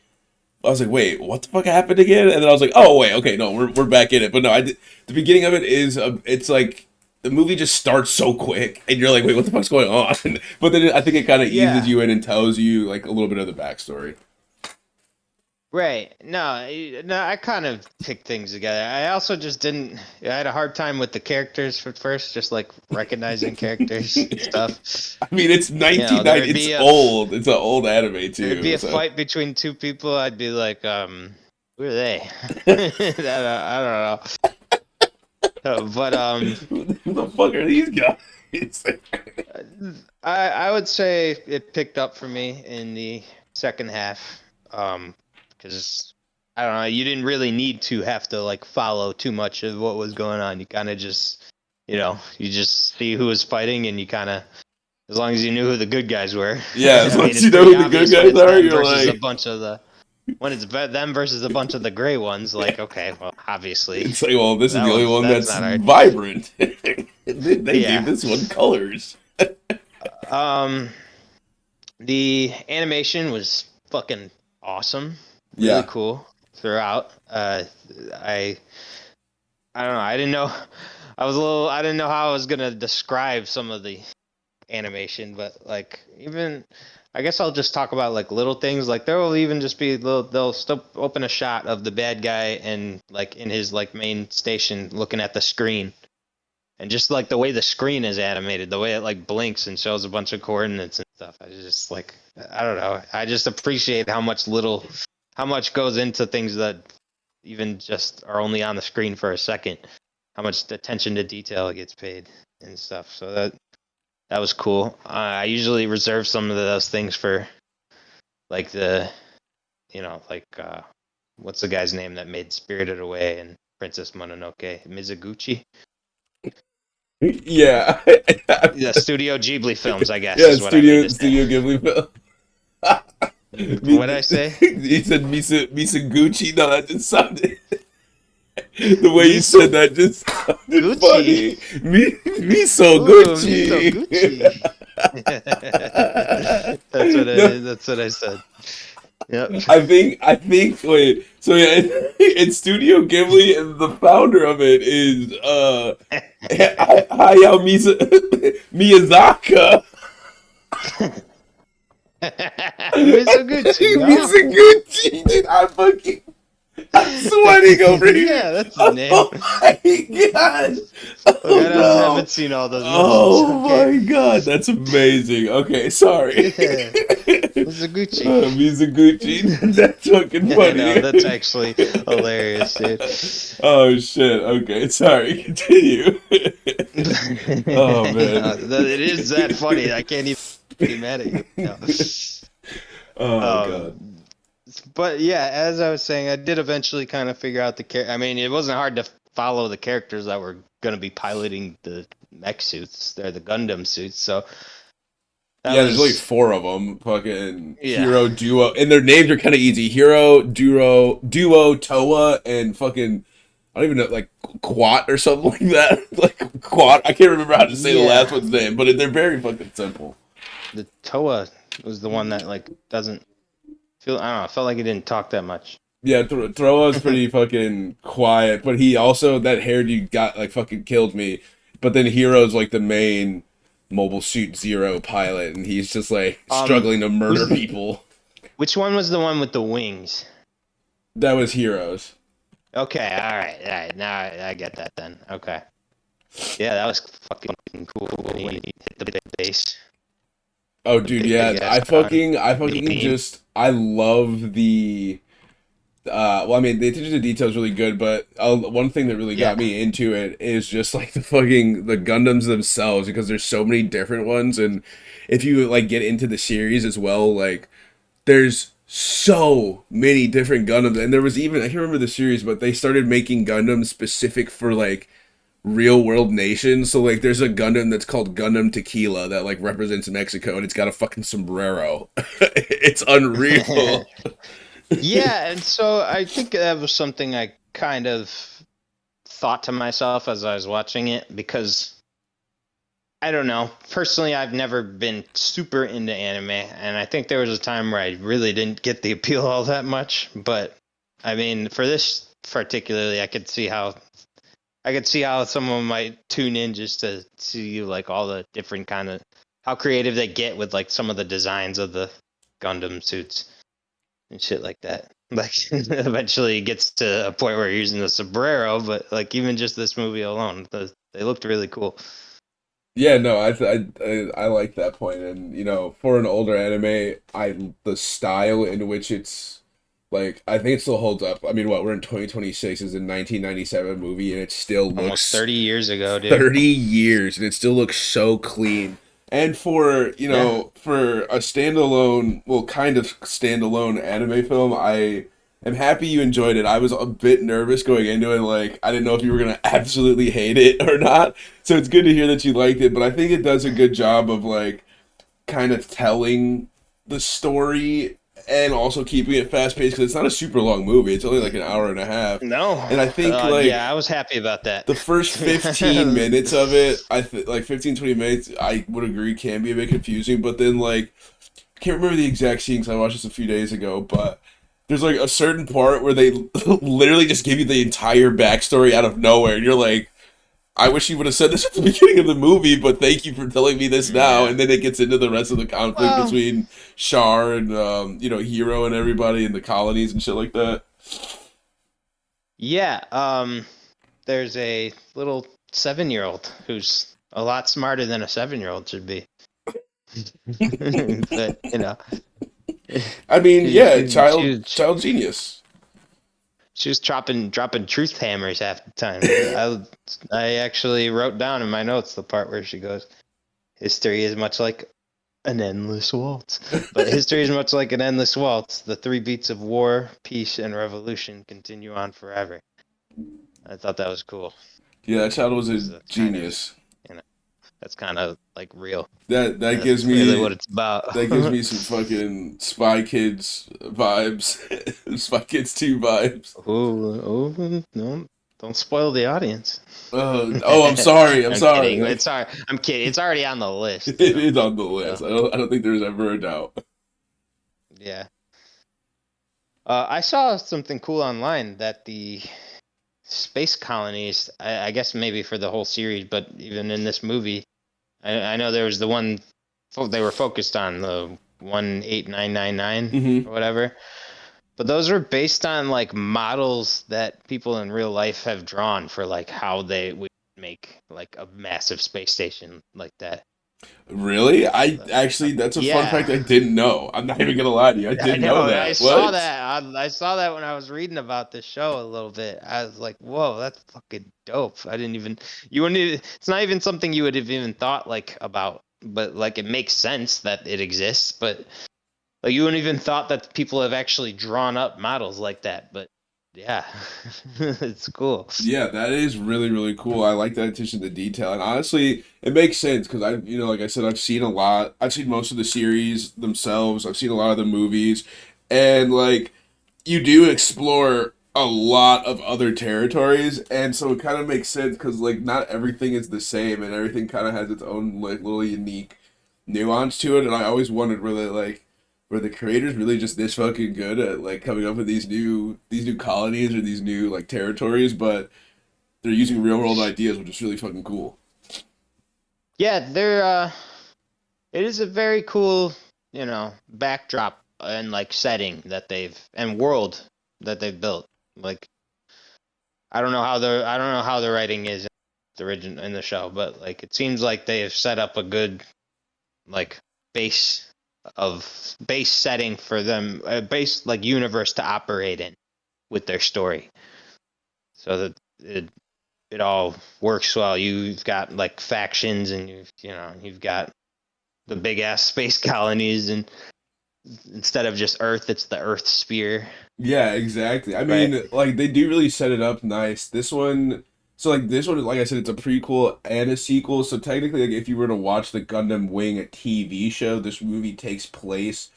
Speaker 2: wait, what the fuck happened again? And then I was like, oh wait, okay, no, we're back in it. But no, the beginning of it is it's like the movie just starts so quick, and you're like, wait, what the fuck's going on? But then I think it kind of eases
Speaker 1: yeah.
Speaker 2: you in and tells you like a little bit of the backstory.
Speaker 1: Right. No, no, I kind of picked things together. I also just didn't. I had a hard time with the characters at first, just like recognizing characters and stuff.
Speaker 2: I mean, it's
Speaker 1: You know, there'd
Speaker 2: 1990. It's
Speaker 1: be a
Speaker 2: old. It's an old anime
Speaker 1: there'd be
Speaker 2: too.
Speaker 1: a
Speaker 2: So
Speaker 1: fight between two people. I'd be like, who are they? I don't know. But
Speaker 2: who the fuck are these guys?
Speaker 1: I would say it picked up for me in the second half. Because I don't know, you didn't really need to have to like follow too much of what was going on. You kind of just, you just see who was fighting, and you kind of, as long as you knew who the good guys were.
Speaker 2: Yeah, as
Speaker 1: I
Speaker 2: long
Speaker 1: mean,
Speaker 2: as
Speaker 1: it's
Speaker 2: you know
Speaker 1: pretty
Speaker 2: who the good
Speaker 1: obvious when
Speaker 2: guys
Speaker 1: it's
Speaker 2: are,
Speaker 1: them
Speaker 2: you're
Speaker 1: versus a
Speaker 2: like,
Speaker 1: bunch of the when it's them versus a bunch of the gray ones. Like, okay, well, obviously
Speaker 2: it's like, well, this is the only one
Speaker 1: that's
Speaker 2: that's
Speaker 1: not hard.
Speaker 2: vibrant. They gave
Speaker 1: Yeah.
Speaker 2: this one colors.
Speaker 1: Um, the animation was fucking awesome, really
Speaker 2: Yeah.
Speaker 1: cool throughout. I I don't know. I didn't know. I didn't know how I was gonna describe some of the animation, but like even, I guess I'll just talk about like little things. Like there will even just be little. They'll still open a shot of the bad guy and like in his like main station looking at the screen, and just like the way the screen is animated, the way it like blinks and shows a bunch of coordinates and stuff. I just like, I don't know. I just appreciate how much goes into things that even just are only on the screen for a second. How much attention to detail gets paid and stuff. So that was cool. I usually reserve some of those things for like like what's the guy's name that made Spirited Away and Princess Mononoke? Mizuguchi.
Speaker 2: Yeah.
Speaker 1: The Studio Ghibli films, I guess,
Speaker 2: Yeah,
Speaker 1: is what I mean to say.
Speaker 2: Studio Ghibli film.
Speaker 1: What'd I say?
Speaker 2: He said Misa Gucci. No, that just sounded. The way you
Speaker 1: Miso
Speaker 2: said that just sounded
Speaker 1: Gucci.
Speaker 2: funny. Miso
Speaker 1: Ooh, Miso
Speaker 2: Gucci.
Speaker 1: Gucci.
Speaker 2: No,
Speaker 1: That's what I said. Yep.
Speaker 2: wait, so yeah, it's Studio Ghibli and the founder of it is Hayao Miyazaki.
Speaker 1: Mizoguchi, no?
Speaker 2: Mizuguchi, dude, I'm sweating over here.
Speaker 1: Yeah, that's his name.
Speaker 2: Oh my god.
Speaker 1: Look,
Speaker 2: Oh
Speaker 1: I
Speaker 2: no.
Speaker 1: haven't seen all those movies,
Speaker 2: Oh
Speaker 1: okay?
Speaker 2: my god, that's amazing. Okay, sorry.
Speaker 1: Yeah. Mizoguchi.
Speaker 2: Mizuguchi. That's fucking
Speaker 1: I know,
Speaker 2: funny.
Speaker 1: that's actually hilarious, dude.
Speaker 2: Oh shit. Okay, sorry. Continue. Oh man.
Speaker 1: It is that funny. I can't even be mad at you. No.
Speaker 2: Oh god.
Speaker 1: But yeah, as I was saying, I did eventually kind of figure out the character. I mean, it wasn't hard to follow the characters that were going to be piloting the mech suits. They're the Gundam suits, so that
Speaker 2: Yeah, there's only
Speaker 1: was
Speaker 2: four of them. Fucking
Speaker 1: yeah,
Speaker 2: Hero, Duo, and their names are kind of easy. Hero, Duo, Toa, and fucking I don't even know, like Quat or something like that. Like Quat. I can't remember how to say the last
Speaker 1: yeah.
Speaker 2: one's name, but they're very fucking simple.
Speaker 1: The Toa was the one that like doesn't feel. I don't know. I felt like he didn't talk that much.
Speaker 2: Yeah, Throa's pretty fucking quiet, but he also that hairdo got like fucking killed me. But then Hero's like the main Mobile Suit Zero pilot, and he's just like struggling to murder people.
Speaker 1: Which one was the one with the wings?
Speaker 2: That was Heroes.
Speaker 1: Okay, all right. Now I get that then. Okay. Yeah, that was fucking cool when he hit the big base.
Speaker 2: Oh,
Speaker 1: The
Speaker 2: dude,
Speaker 1: big,
Speaker 2: yeah,
Speaker 1: big ass gun.
Speaker 2: I fucking
Speaker 1: Beam.
Speaker 2: just, I love the. Well, I mean, the attention to detail is really good, but one thing that really
Speaker 1: Yeah.
Speaker 2: got me into it is just like the Gundams themselves, because there's so many different ones, and if you like get into the series as well, like there's so many different Gundams, and there was even I can't remember the series, but they started making Gundams specific for like real world nations. So like, there's a Gundam that's called Gundam Tequila that like represents Mexico, and it's got a fucking sombrero. It's unreal.
Speaker 1: Yeah, and so I think that was something I kind of thought to myself as I was watching it, because I don't know. Personally, I've never been super into anime, and I think there was a time where I really didn't get the appeal all that much. But I mean, for this particularly, I could see how someone might tune in just to see like all the different kind of how creative they get with like some of the designs of the Gundam suits and shit like that. Like eventually it gets to a point where you're using the sombrero, but like even just this movie alone, they looked really cool.
Speaker 2: Yeah, no, I like that point, and you know, for an older anime, I the style in which it's like I think it still holds up. I mean, what we're in 2026 is a 1997 movie, and it still
Speaker 1: Almost
Speaker 2: looks
Speaker 1: 30 years ago, dude.
Speaker 2: 30 years, and it still looks so clean. And for you
Speaker 1: Yeah.
Speaker 2: know, for a standalone, well, kind of standalone anime film, I am happy you enjoyed it. I was a bit nervous going into it, like I didn't know if you were gonna absolutely hate it or not. So it's good to hear that you liked it, but I think it does a good job of like kind of telling the story and also keeping it fast paced because it's not a super long movie. It's only like an hour and a half,
Speaker 1: No.
Speaker 2: and I think
Speaker 1: Yeah,
Speaker 2: like
Speaker 1: I was happy about that.
Speaker 2: the first 15 minutes of it, like 15 20 minutes, I would agree can be a bit confusing, but then like I can't remember the exact scene because I watched this a few days ago, but there's like a certain part where they literally just give you the entire backstory out of nowhere, and you're like, I wish you would have said this at the beginning of the movie, but thank you for telling me this now.
Speaker 1: Yeah.
Speaker 2: And then it gets into the rest of the conflict
Speaker 1: Well,
Speaker 2: between Char and you know, Hero and everybody in the colonies and shit like that.
Speaker 1: yeah. There's a little 7-year-old who's a lot smarter than a 7-year-old should be. But you know,
Speaker 2: I mean,
Speaker 1: she,
Speaker 2: yeah,
Speaker 1: she, she,
Speaker 2: child genius.
Speaker 1: she was dropping truth hammers half the time. I actually wrote down in my notes the part where she goes, "History is much like an endless waltz." But history is much like an endless waltz. The three beats of war, peace, and revolution continue on forever. I thought that was cool
Speaker 2: Yeah, that child was a
Speaker 1: because that's kind of,
Speaker 2: genius.
Speaker 1: you know, that's kind of like real.
Speaker 2: That gives
Speaker 1: That's really what
Speaker 2: me
Speaker 1: it's about.
Speaker 2: that gives me some fucking Spy Kids vibes. Spy Kids 2 vibes.
Speaker 1: Oh, no, don't spoil the audience.
Speaker 2: Oh, I'm sorry. I'm
Speaker 1: I'm kidding.
Speaker 2: sorry.
Speaker 1: It's sorry. I'm kidding. It's already on the list,
Speaker 2: It is on the list.
Speaker 1: So
Speaker 2: I don't think there's ever a doubt.
Speaker 1: yeah. I saw something cool online that the space colonies, I guess maybe for the whole series, but even in this movie, I know there was the one they were focused on, the 18999
Speaker 2: Hmm.
Speaker 1: or whatever. But those are based on like models that people in real life have drawn for like how they would make like a massive space station like that.
Speaker 2: Really? I
Speaker 1: Uh,
Speaker 2: actually, that's a fun
Speaker 1: Yeah,
Speaker 2: fact I didn't know. I'm not even gonna lie to you. I
Speaker 1: I
Speaker 2: didn't know
Speaker 1: know. I
Speaker 2: that.
Speaker 1: saw
Speaker 2: What?
Speaker 1: that. I saw that when I was reading about the show a little bit. I was like, "Whoa, that's fucking dope." I didn't even. You wouldn't. It's not even something you would have even thought like about. But like, it makes sense that it exists. But like, you wouldn't even thought that people have actually drawn up models like that. But yeah, it's cool.
Speaker 2: Yeah, that is really, really cool. I like that attention to detail. And honestly, it makes sense because you know, like I said, I've seen a lot. I've seen most of the series themselves. I've seen a lot of the movies. And like, you do explore a lot of other territories. And so it kind of makes sense because like, not everything is the same and everything kind of has its own like little unique nuance to it. And I always wondered really like, were the creators really just this fucking good at like coming up with these new colonies or these new like territories? But they're using real world ideas, which is really fucking cool.
Speaker 1: Yeah, they're. It is a very cool, backdrop and like setting that they've and world that they've built. Like I don't know how the writing is in in the show, but like it seems like they have set up a good like base base setting for them, a base like universe to operate in with their story, so that it all works well. You've got like factions, and you've got the big ass space colonies, and instead of just Earth, it's the Earth sphere,
Speaker 2: Yeah, exactly. I
Speaker 1: right?
Speaker 2: mean, like they do really set it up nice. This one, like I said, it's a prequel and a sequel. So technically, like if you were to watch the Gundam Wing TV show, this movie takes place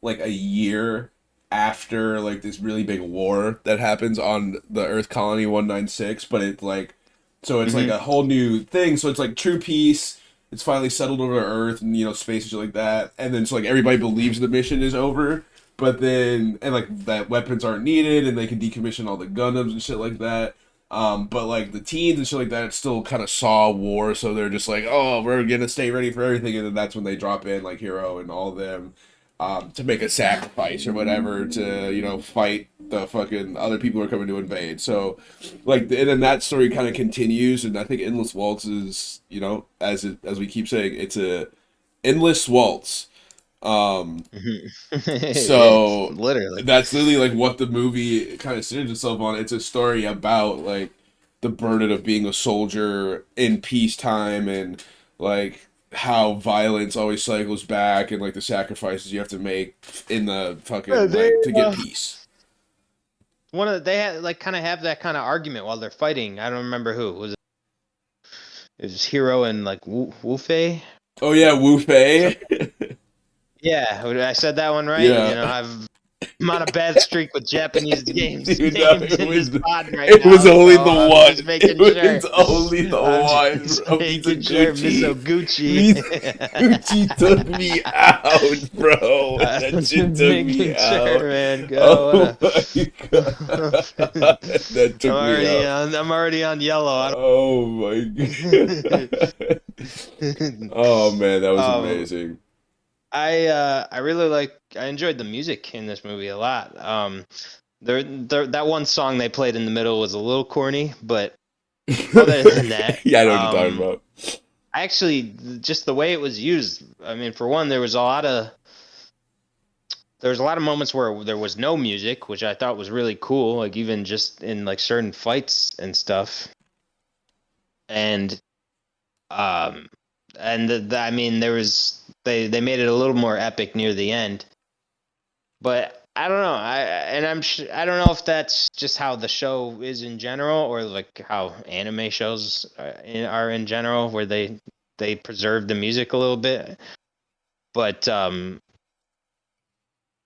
Speaker 2: like a year after like this really big war that happens on the Earth colony 196, but it like So it's like
Speaker 1: Hmm.
Speaker 2: a whole new thing. So it's like true peace. It's finally settled over Earth and space and shit like that. And then so like everybody believes the mission is over, but then and like that weapons aren't needed and they can decommission all the Gundams and shit like that. But like the teens and shit like that still kind of saw war, so they're just like, oh, we're gonna stay ready for everything, and then that's when they drop in like Hero and all of them, to make a sacrifice or whatever to fight the fucking other people who are coming to invade. So like and then that story kind of continues, and I think Endless Waltz is as we keep saying, it's a endless waltz. Um,
Speaker 1: Yeah,
Speaker 2: so
Speaker 1: literally.
Speaker 2: that's literally like what the movie kind of centers itself on. It's a story about like the burden of being a soldier in peacetime, and like how violence always cycles back, and like the sacrifices you have to make in the
Speaker 1: Yeah,
Speaker 2: fucking like to get peace.
Speaker 1: they had like kind of have that kind of argument while they're fighting. I don't remember who it was Hero and like Wu Fei.
Speaker 2: Oh yeah, Wu Fei.
Speaker 1: Yeah, I said that one right.
Speaker 2: Yeah.
Speaker 1: I'm on a bad streak with Japanese games
Speaker 2: Dude, no,
Speaker 1: names in this pod right
Speaker 2: it was
Speaker 1: now,
Speaker 2: only
Speaker 1: so
Speaker 2: the
Speaker 1: I'm
Speaker 2: one.
Speaker 1: just
Speaker 2: It
Speaker 1: making sure.
Speaker 2: was only the
Speaker 1: I'm
Speaker 2: one,
Speaker 1: just
Speaker 2: bro.
Speaker 1: making sure Misoguchi.
Speaker 2: Mizuguchi took me out, bro.
Speaker 1: I'm
Speaker 2: That shit
Speaker 1: just
Speaker 2: took me
Speaker 1: making sure,
Speaker 2: out.
Speaker 1: man.
Speaker 2: Oh my god.
Speaker 1: I'm
Speaker 2: That took me out.
Speaker 1: I'm already on yellow. I
Speaker 2: Oh my god.
Speaker 1: don't.
Speaker 2: Oh man, that was
Speaker 1: um,
Speaker 2: amazing.
Speaker 1: I really I enjoyed the music in this movie a lot. That one song they played in the middle was a little corny, but other than that,
Speaker 2: Yeah, I know what you're talking about.
Speaker 1: I actually just the way it was used. I mean, for one, there was a lot of moments where there was no music, which I thought was really cool. Like even just in like certain fights and stuff, and um, I mean, they made it a little more epic near the end. But I don't know. I don't know if that's just how the show is in general, or like how anime shows are in general, where they preserve the music a little bit. But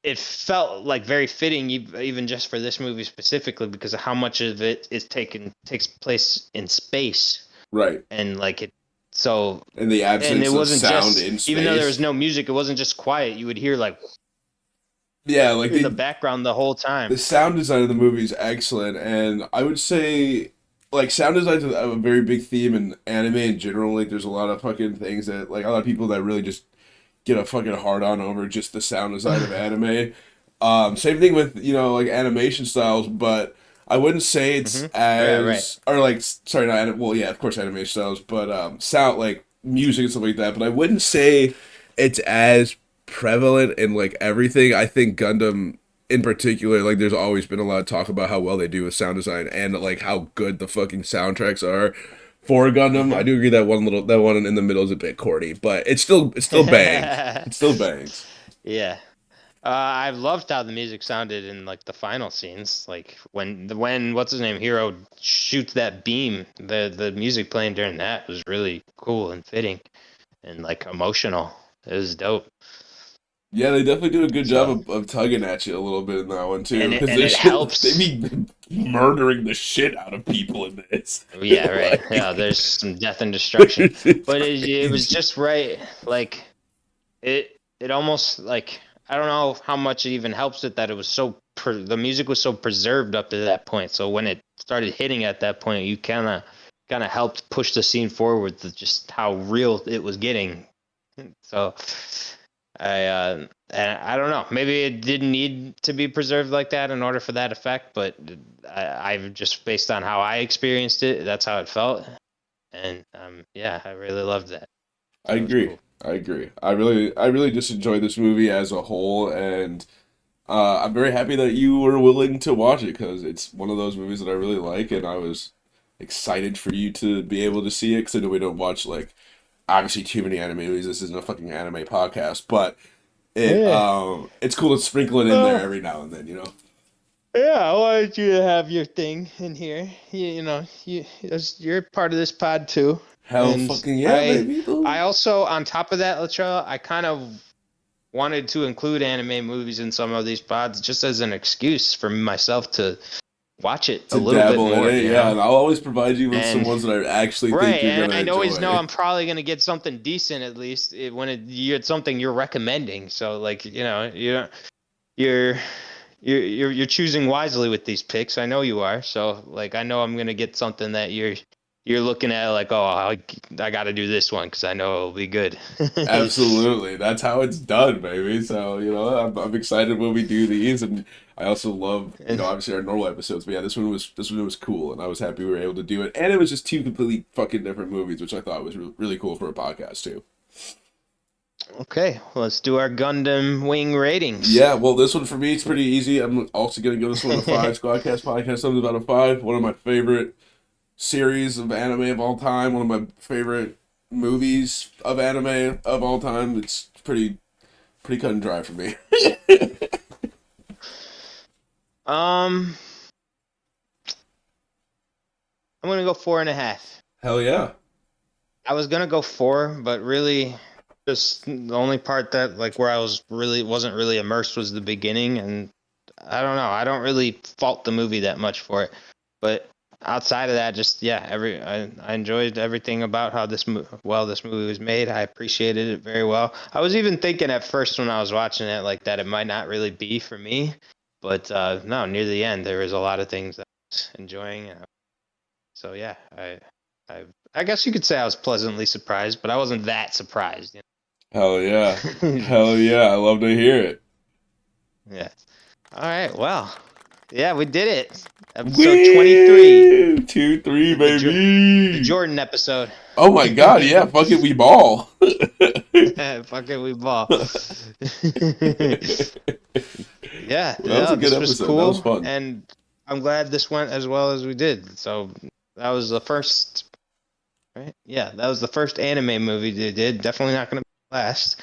Speaker 1: it felt like very fitting, even just for this movie specifically, because of how much of it takes place in space,
Speaker 2: Right.
Speaker 1: and like it. So
Speaker 2: In the
Speaker 1: and it
Speaker 2: absence of
Speaker 1: wasn't
Speaker 2: sound
Speaker 1: just
Speaker 2: in
Speaker 1: even though there was
Speaker 2: space.
Speaker 1: no music, it wasn't just quiet. You would hear like
Speaker 2: Yeah, like
Speaker 1: in the
Speaker 2: they
Speaker 1: background the whole
Speaker 2: the
Speaker 1: time.
Speaker 2: sound design of the movie is excellent, and I would say like sound design is a very big theme in anime in general. Like there's a lot of fucking things that like a lot of people that really just get a fucking hard on over just the sound design of anime. Same thing with like animation styles, but I wouldn't say it's
Speaker 1: Yeah, right.
Speaker 2: as or like sorry not well yeah of course animation styles, but sound like music and stuff like that. But I wouldn't say it's as prevalent in like everything. I think Gundam in particular, like there's always been a lot of talk about how well they do with sound design and like how good the fucking soundtracks are for Gundam. I
Speaker 1: Hmm.
Speaker 2: do agree that one in the middle is a bit corny, but it still bangs. It still bangs.
Speaker 1: Yeah. I loved how the music sounded in like the final scenes, like when what's his name Hero shoots that beam. The music playing during that was really cool and fitting and like emotional. It was dope.
Speaker 2: Yeah, they definitely do a good job
Speaker 1: So
Speaker 2: of tugging at you a little bit in that one too, because
Speaker 1: and
Speaker 2: they
Speaker 1: it
Speaker 2: should they
Speaker 1: helps.
Speaker 2: be murdering the shit out of people in this.
Speaker 1: Yeah, right. Yeah,
Speaker 2: Like,
Speaker 1: there's some death and destruction,
Speaker 2: it's
Speaker 1: but it was
Speaker 2: crazy.
Speaker 1: just right. Like it almost like I don't know how much it even helps it that it was the music was so preserved up to that point. So when it started hitting at that point, you kind of helped push the scene forward to just how real it was getting. So and I don't know, maybe it didn't need to be preserved like that in order for that effect, but I've just based on how I experienced it, that's how it felt, and yeah, I really loved that.
Speaker 2: I
Speaker 1: So it was
Speaker 2: agree.
Speaker 1: cool.
Speaker 2: I agree. I really just enjoyed this movie as a whole, and I'm very happy that you were willing to watch it because it's one of those movies that I really like, and I was excited for you to be able to see it because I know we don't watch like obviously too many anime movies. This isn't a fucking anime podcast, but
Speaker 1: Yeah.
Speaker 2: it's cool to sprinkle it in there
Speaker 1: Uh,
Speaker 2: every now and then,
Speaker 1: yeah, I wanted you to have your thing in here. You're part of this pod too.
Speaker 2: Hell
Speaker 1: And
Speaker 2: fucking yeah, baby.
Speaker 1: I also, on top of that, Latrell, I kind of wanted to include anime movies in some of these pods just as an excuse for myself to watch it a
Speaker 2: To
Speaker 1: little bit
Speaker 2: dabble in
Speaker 1: more,
Speaker 2: it,
Speaker 1: you
Speaker 2: yeah,
Speaker 1: know.
Speaker 2: and I'll always provide you with some
Speaker 1: And
Speaker 2: ones that I actually think
Speaker 1: right,
Speaker 2: you're
Speaker 1: and
Speaker 2: gonna
Speaker 1: I always know
Speaker 2: enjoy.
Speaker 1: I'm probably gonna get something decent at least when it's something you're recommending. So like, you're you're choosing wisely with these picks. I know you are. So like, I know I'm gonna get something that you're looking at like, oh, I got to do this one because I know it'll be good.
Speaker 2: Absolutely, that's how it's done, baby. So I'm excited when we do these, and I also love
Speaker 1: And
Speaker 2: obviously our normal episodes. But yeah, this one was cool, and I was happy we were able to do it. And it was just two completely fucking different movies, which I thought was really cool for a podcast too.
Speaker 1: okay, let's do our Gundam wing ratings.
Speaker 2: Yeah, well, this one for me it's pretty easy. I'm also gonna give this one a five. Squadcast podcast, something about a five. One of my favorite series of anime of all time. One of my favorite movies of anime of all time. It's pretty cut and dry for me.
Speaker 1: um, I'm gonna go 4.5.
Speaker 2: Hell yeah.
Speaker 1: I was gonna go 4, but really, just the only part that like where I wasn't really immersed was the beginning, and I don't know. I don't really fault the movie that much for it, but outside of that, just yeah, I enjoyed everything about how this movie was made. I appreciated it very well. I was even thinking at first when I was watching it like that it might not really be for me, but no, near the end there was a lot of things that I was enjoying. So yeah, I I guess you could say I was pleasantly surprised, but I wasn't that surprised.
Speaker 2: Hell yeah.
Speaker 1: You
Speaker 2: Hell yeah. I love to hear it.
Speaker 1: Yeah. All right. Well, yeah, we did it. Episode 23,
Speaker 2: Woo! 2-3,
Speaker 1: the the
Speaker 2: baby.
Speaker 1: Jordan episode.
Speaker 2: Oh my god, yeah, fuck it, we ball.
Speaker 1: Fuck it, we ball. Yeah,
Speaker 2: Well, that was
Speaker 1: no,
Speaker 2: a good
Speaker 1: this was
Speaker 2: episode. That was
Speaker 1: cool,
Speaker 2: fun.
Speaker 1: and I'm glad this went as well as we did. So that was the first, right? Yeah, that was the first anime movie they did. Definitely not going to be the last.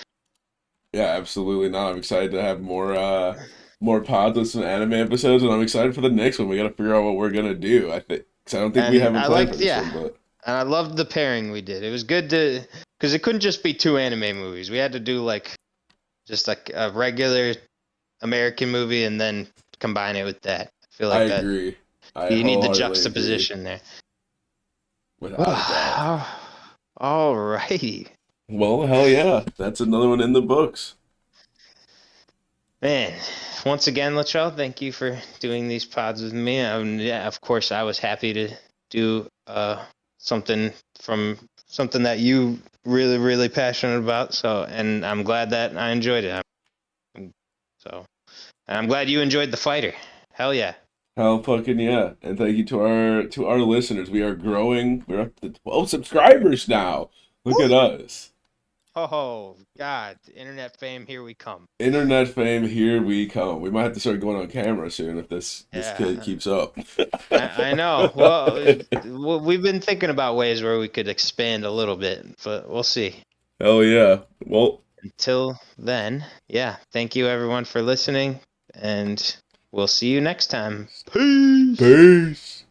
Speaker 2: Yeah, absolutely not. I'm excited to have more pods with some anime episodes, and I'm excited for the next one. We got to figure out what we're gonna do. I think because I don't think we have
Speaker 1: And
Speaker 2: a
Speaker 1: I
Speaker 2: plan for
Speaker 1: liked,
Speaker 2: this
Speaker 1: yeah,
Speaker 2: one, but
Speaker 1: and I loved the pairing we did. It was good because it couldn't just be two anime movies. We had to do like just like a regular American movie and then combine it with that. I feel
Speaker 2: I
Speaker 1: like that
Speaker 2: agree. I
Speaker 1: you need the
Speaker 2: wholeheartedly agree,
Speaker 1: juxtaposition there.
Speaker 2: without a doubt.
Speaker 1: All righty.
Speaker 2: Well, hell yeah, that's another one in the books.
Speaker 1: Man, once again, Latrell, thank you for doing these pods with me. Yeah, of course, I was happy to do something from something that you really, really passionate about. So, and I'm glad that I enjoyed it. So, and I'm glad you enjoyed the fighter. Hell yeah.
Speaker 2: Hell fucking yeah. And thank you to our listeners. We are growing. We're up to 12 subscribers now. Look at us.
Speaker 1: Oh, God. Internet fame, here we come.
Speaker 2: Internet fame, here we come. We might have to start going on camera soon if this kid
Speaker 1: Yeah,
Speaker 2: keeps up.
Speaker 1: I know. Well, we've been thinking about ways where we could expand a little bit, but we'll see.
Speaker 2: Hell yeah. Well,
Speaker 1: Until then, yeah, thank you everyone for listening, and we'll see you next time. Peace.
Speaker 2: peace.